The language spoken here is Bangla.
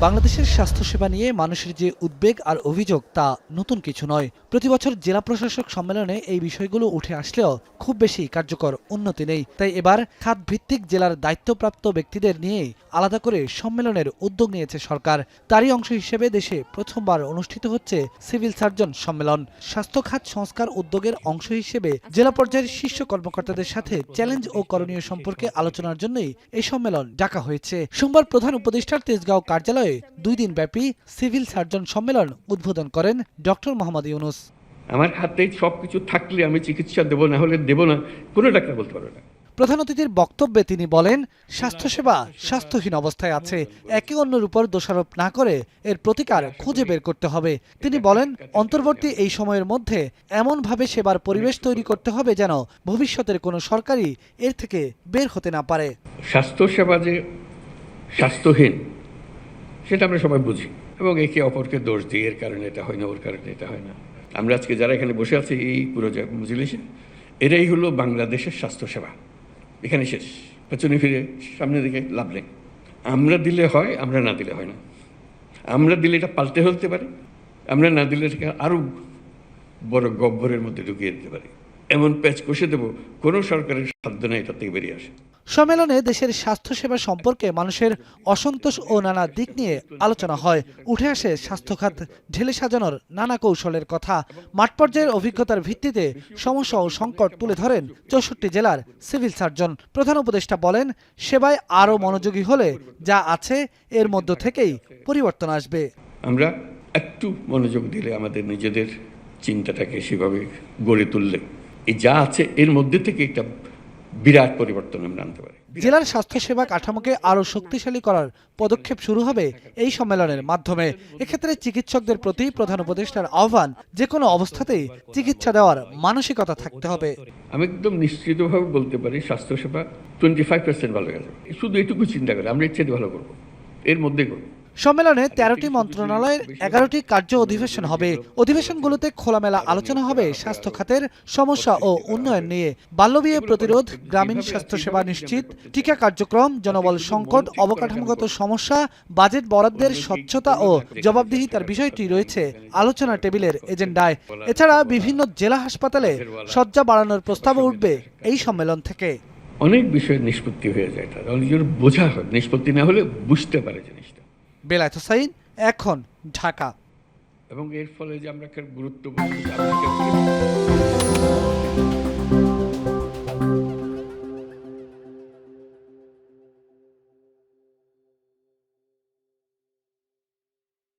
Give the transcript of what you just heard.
বাংলাদেশের স্বাস্থ্যসেবা নিয়ে মানুষের যে উদ্বেগ আর অভিযোগ তা নতুন কিছু নয়। প্রতিবছর জেলা প্রশাসক সম্মেলনে এই বিষয়গুলো উঠে আসলেও খুব বেশি কার্যকর উন্নতি নেই। তাই এবার খাতভিত্তিক জেলার দায়িত্বপ্রাপ্ত ব্যক্তিদের নিয়ে আলাদা করে সম্মেলনের উদ্যোগ নিয়েছে সরকার। তারই অংশ হিসেবে দেশে প্রথমবার অনুষ্ঠিত হচ্ছে সিভিল সার্জন সম্মেলন। স্বাস্থ্য খাত সংস্কার উদ্যোগের অংশ হিসেবে জেলা পর্যায়ের শীর্ষ কর্মকর্তাদের সাথে চ্যালেঞ্জ ও করণীয় সম্পর্কে আলোচনার জন্যই এই সম্মেলন ডাকা হয়েছে। সোমবার প্রধান উপদেষ্টার তেজগাঁও কার্যালয়ে 2 দিন ব্যাপী সিভিল সার্জন সম্মেলন উদ্বোধন করেন ডক্টর মোহাম্মদ ইউনূস। আমার হাতে সবকিছু থাকলে আমি চিকিৎসা দেব, না হলে দেব না, কোনো ডাক্তার বলতে পারবে না। প্রধান অতিথির বক্তব্যে তিনি বলেন, স্বাস্থ্যসেবা স্বাস্থ্যহীন অবস্থায় আছে। একে অন্যের উপর দোষারোপ না করে এর প্রতিকার খুঁজে বের করতে হবে। তিনি বলেন, অন্তর্বর্তী এই সময়ের মধ্যে এমনভাবে সেবার পরিবেশ তৈরি করতে হবে যেন ভবিষ্যতের কোনো সরকারই এর থেকে বের হতে না পারে। স্বাস্থ্যসেবা যে স্বাস্থ্যহীন সেটা আমরা সবাই বুঝি এবং একে অপরকে দোষ দিই, এর কারণে এটা হয় না, ওর কারণে এটা হয় না। আমরা আজকে যারা এখানে বসে আছি এই পুরো মজলিসে, এরাই হলো বাংলাদেশের স্বাস্থ্যসেবা। এখানে শেষ, পেছনে ফিরে সামনের দিকে লাভ নেই। আমরা দিলে হয়, আমরা না দিলে হয় না। আমরা দিলে এটা পাল্টে ফেলতে পারি, আমরা না দিলে এটাকে আরও বড় গহ্বরের মধ্যে ঢুকিয়ে দিতে পারি। এমন প্যাচ কষে দেবো, কোনো সরকারের সাধ্য নেই এটা থেকে বেরিয়ে আসে। সম্মেলনে দেশের স্বাস্থ্যসেবা সম্পর্কে মানুষের অসন্তোষ ও নানা দিক নিয়ে আলোচনা হয়। উঠে আসে স্বাস্থ্যখাত ঢেলে সাজানোর নানা কৌশলের কথা। মাঠ পর্যায়ের অভিজ্ঞতার ভিত্তিতে সমস্যা ও সংকট তুলে ধরেন 64 জেলার সিভিল সার্জন। প্রধান উপদেষ্টা বলেন, সেবায় আরও মনোযোগী হলে যা আছে এর মধ্য থেকেই পরিবর্তন আসবে। আমরা একটু মনোযোগ দিলে, আমাদের নিজেদের চিন্তাটাকে সেভাবে গড়ে তুললে, এই যা আছে এর মধ্যে থেকে একটা বিরাট পরিবর্তন আমরা আনতে পারি। জেলার স্বাস্থ্যসেবা কাঠামোকে আরও শক্তিশালী করার পদক্ষেপ শুরু হবে এই সম্মেলনের মাধ্যমে। এক্ষেত্রে চিকিৎসকদের প্রতি প্রধান উপদেষ্টার আহ্বান, যে কোনো অবস্থাতেই চিকিৎসা দেওয়ার মানসিকতা থাকতে হবে। আমি একদম নিশ্চিতভাবে বলতে পারি স্বাস্থ্যসেবা 25% ভালো হয়ে যাবে। শুধু এটুকু চিন্তা করে আমরা ইচ্ছে ভালো করবো, এর মধ্যে করবো। সম্মেলনে 13টি মন্ত্রণালয়ের 11টি কার্য অধিবেশন হবে। অধিবেশনগুলোতে খোলামেলা আলোচনা হবে স্বাস্থ্য খাতের সমস্যা ও উন্নয়ন নিয়ে। বাল্যবিয়ে প্রতিরোধ, গ্রামীণ স্বাস্থ্যসেবা নিশ্চিত, টিকা কার্যক্রম, জনবল সংকট, অবকাঠামোগত সমস্যা, বাজেট বরাদ্দের স্বচ্ছতা ও জবাবদিহিতার বিষয়টি রয়েছে আলোচনা টেবিলের এজেন্ডায়। এছাড়া বিভিন্ন জেলা হাসপাতালে শয্যা বাড়ানোর প্রস্তাবও উঠবে এই সম্মেলন থেকে। অনেক বিষয়ের নিষ্পত্তি হয়ে যায়, এটা বোঝা হয়, নিষ্পত্তি না হলে বুঝতে পারে জিনিসটা। বেলায়েত হোসাইন, এখন, ঢাকা। এবং এর ফলে যে আমরা একটা গুরুত্ব